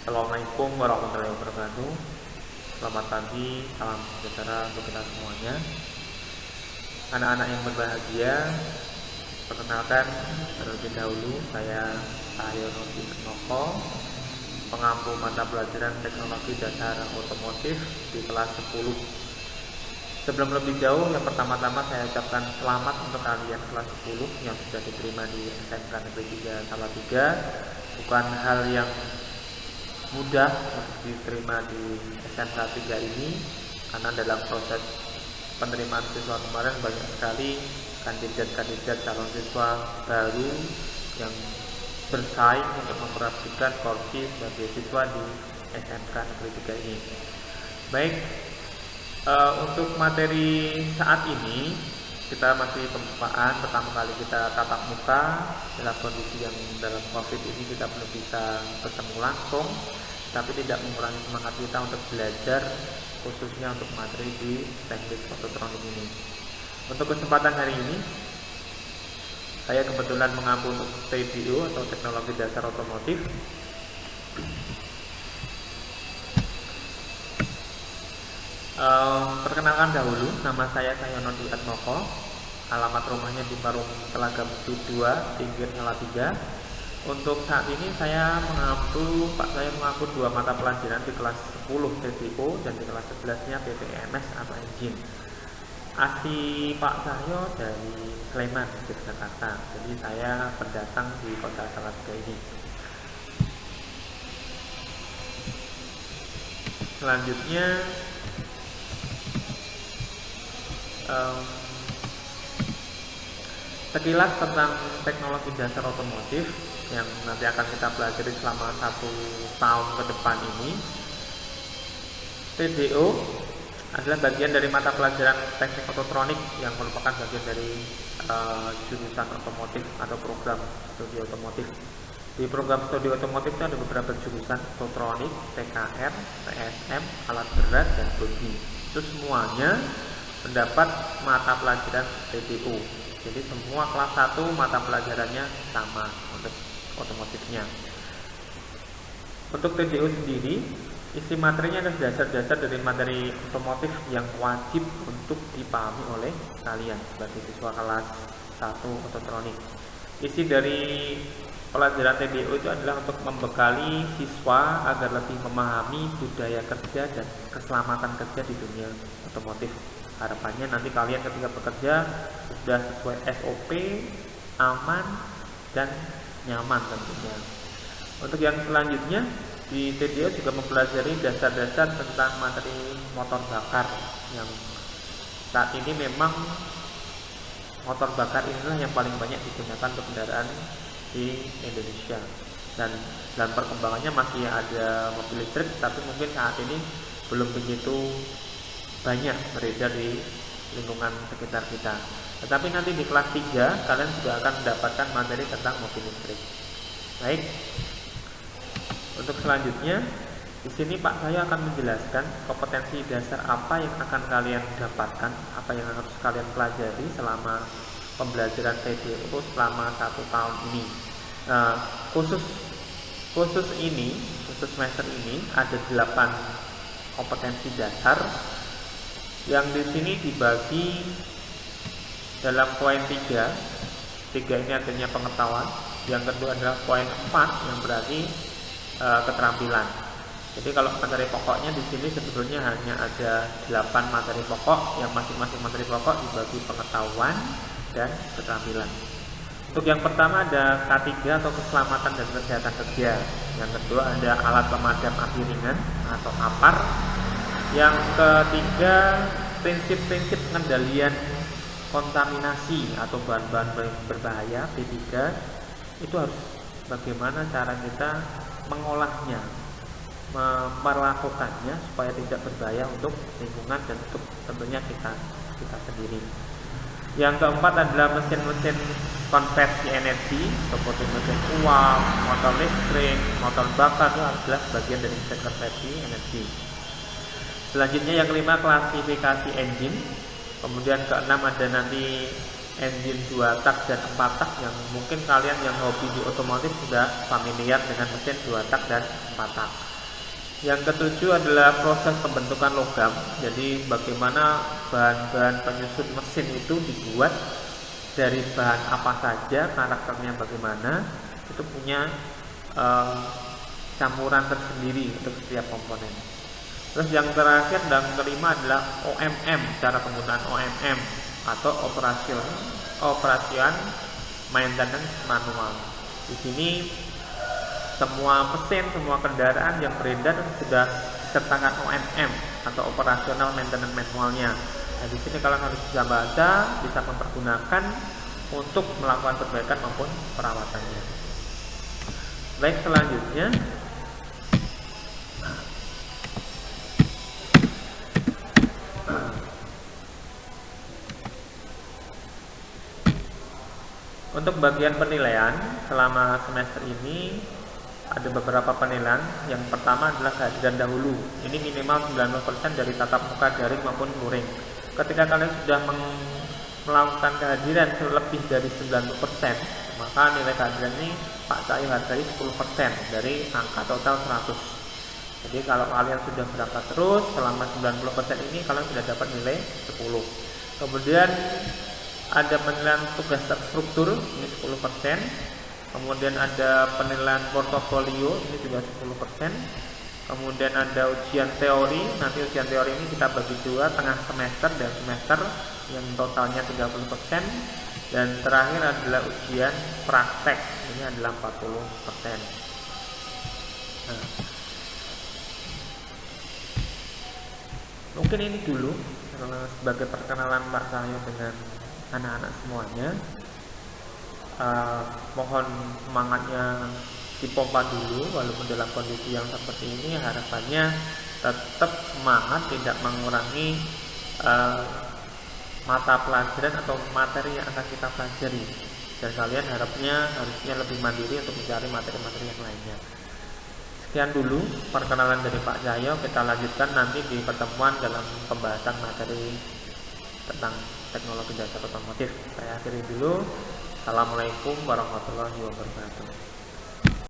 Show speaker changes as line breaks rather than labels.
Assalamualaikum warahmatullahi wabarakatuh. Selamat pagi, salam sejahtera untuk kita semuanya. Anak-anak yang berbahagia, perkenalkan terlebih dahulu saya Cahyono Noko, pengampu mata pelajaran teknologi dasar otomotif di kelas 10. Sebelum lebih jauh, yang pertama-tama saya ucapkan selamat untuk kalian kelas 10 yang sudah diterima di SMK Negeri 3 Salatiga. Bukan hal yang mudah untuk diterima di SMK 3 ini, karena dalam proses penerimaan siswa kemarin banyak sekali kandidat-kandidat calon siswa baru yang bersaing untuk memperebutkan porsi sebagai siswa di SMK Negeri 3 ini. Baik, untuk materi saat ini kita masih pembukaan. Pertama kali kita tatap muka dalam kondisi yang dalam COVID ini kita belum bisa bertemu langsung, tapi tidak mengurangi semangat kita untuk belajar, khususnya untuk materi di teknik ototronik ini. Untuk kesempatan hari ini, saya kebetulan mengampu untuk TDO atau teknologi dasar otomotif. Perkenalkan dahulu, nama saya Cahyono Noko. Alamat rumahnya di Parung Telaga Besi 2, Pinggir Salatiga. Untuk saat ini saya mengampu dua mata pelajaran di kelas 10 TDO dan di kelas 11-nya PPMS atau engine. Asli Pak Cahyo dari Sleman, Yogyakarta. Jadi saya pendatang di kota Salatiga ini. Selanjutnya sekilas tentang teknologi dasar otomotif yang nanti akan kita pelajari selama 1 tahun ke depan ini. TDO adalah bagian dari mata pelajaran teknik ototronik yang merupakan bagian dari jurusan otomotif atau program studi otomotif. Di program studi otomotif itu ada beberapa jurusan: ototronik, TKR, TSM, alat berat, dan bodi. Itu semuanya mendapat mata pelajaran TDO. Jadi semua kelas 1 mata pelajarannya sama untuk otomotifnya. Untuk TDO sendiri, isi materinya adalah dasar-dasar dari materi otomotif yang wajib untuk dipahami oleh kalian sebagai siswa kelas 1 ototronik. Isi dari pelajaran TDO itu adalah untuk membekali siswa agar lebih memahami budaya kerja dan keselamatan kerja di dunia otomotif. Harapannya nanti kalian ketika bekerja sudah sesuai SOP, aman, dan nyaman tentunya. Untuk yang selanjutnya, di TDO juga mempelajari dasar-dasar tentang materi motor bakar, yang saat ini memang motor bakar inilah yang paling banyak digunakan untuk kendaraan di Indonesia. Dan dalam perkembangannya masih ada mobil listrik, tapi mungkin saat ini belum begitu banyak beredar di lingkungan sekitar kita. Tetapi nanti di kelas 3 kalian juga akan mendapatkan materi tentang mobil listrik. Baik. Untuk selanjutnya, di sini Pak saya akan menjelaskan kompetensi dasar apa yang akan kalian dapatkan, apa yang harus kalian pelajari selama pembelajaran TDO selama 1 tahun ini. Khusus semester ini ada 8 kompetensi dasar yang di sini dibagi dalam poin 3. 3 ini artinya pengetahuan. Yang kedua adalah poin 4 yang berarti keterampilan. Jadi kalau materi pokoknya di sini sebetulnya hanya ada 8 materi pokok, yang masing-masing materi pokok dibagi pengetahuan dan keterampilan. Untuk yang pertama ada K3 atau keselamatan dan kesehatan kerja. Yang kedua ada alat pemadam api ringan atau APAR. Yang ketiga, prinsip-prinsip pengendalian kontaminasi atau bahan-bahan berbahaya. P3 itu harus bagaimana cara kita mengolahnya, memperlakukannya supaya tidak berbahaya untuk lingkungan dan untuk tentunya kita sendiri. Yang keempat adalah mesin-mesin konversi energi seperti mesin uap, motor listrik, motor bakar itu adalah bagian dari mesin konversi energi. Selanjutnya yang kelima klasifikasi engine. Kemudian keenam ada nanti engine 2 tak dan 4 tak yang mungkin kalian yang hobi di otomotif sudah familiar dengan mesin 2 tak dan 4 tak. Yang ketujuh adalah proses pembentukan logam. Jadi bagaimana bahan-bahan penyusun mesin itu dibuat dari bahan apa saja, karakternya bagaimana, itu punya campuran tersendiri untuk setiap komponen. Terus yang terakhir dan kelima adalah OMM, cara penggunaan OMM atau operation maintenance manual. Di sini semua mesin, semua kendaraan yang beredar sudah disertakan OMM atau operational maintenance manualnya. Nah, di sini kalian harus bisa baca, bisa mempergunakan untuk melakukan perbaikan maupun perawatannya. Baik, selanjutnya untuk bagian penilaian selama semester ini ada beberapa penilaian. Yang pertama adalah kehadiran dahulu. Ini minimal 90% dari tatap muka daring maupun luring. Ketika kalian sudah melakukan kehadiran lebih dari 90%, maka nilai kehadiran ini Pak Cahyo hargai 10% dari angka total 100. Jadi kalau kalian sudah berangkat terus selama 90% ini, kalian sudah dapat nilai 10. Kemudian ada penilaian tugas terstruktur, ini 10%. Kemudian ada penilaian portofolio, ini juga 10%. Kemudian ada ujian teori, nanti ujian teori ini kita bagi dua, tengah semester dan semester, yang totalnya 30%. Dan terakhir adalah ujian praktek, ini adalah 40%. Nah, mungkin ini dulu sebagai perkenalan Pak Cahyo dengan anak-anak semuanya. Mohon semangatnya dipompa dulu walaupun dalam kondisi yang seperti ini. Harapannya tetap semangat, tidak mengurangi mata pelajaran atau materi yang akan kita pelajari, dan kalian harusnya lebih mandiri untuk mencari materi-materi yang lainnya. Sekian dulu perkenalan dari Pak Cahyo. Kita lanjutkan nanti di pertemuan dalam pembahasan materi tentang teknologi dasar otomotif. Saya akhiri dulu. Assalamualaikum warahmatullahi wabarakatuh.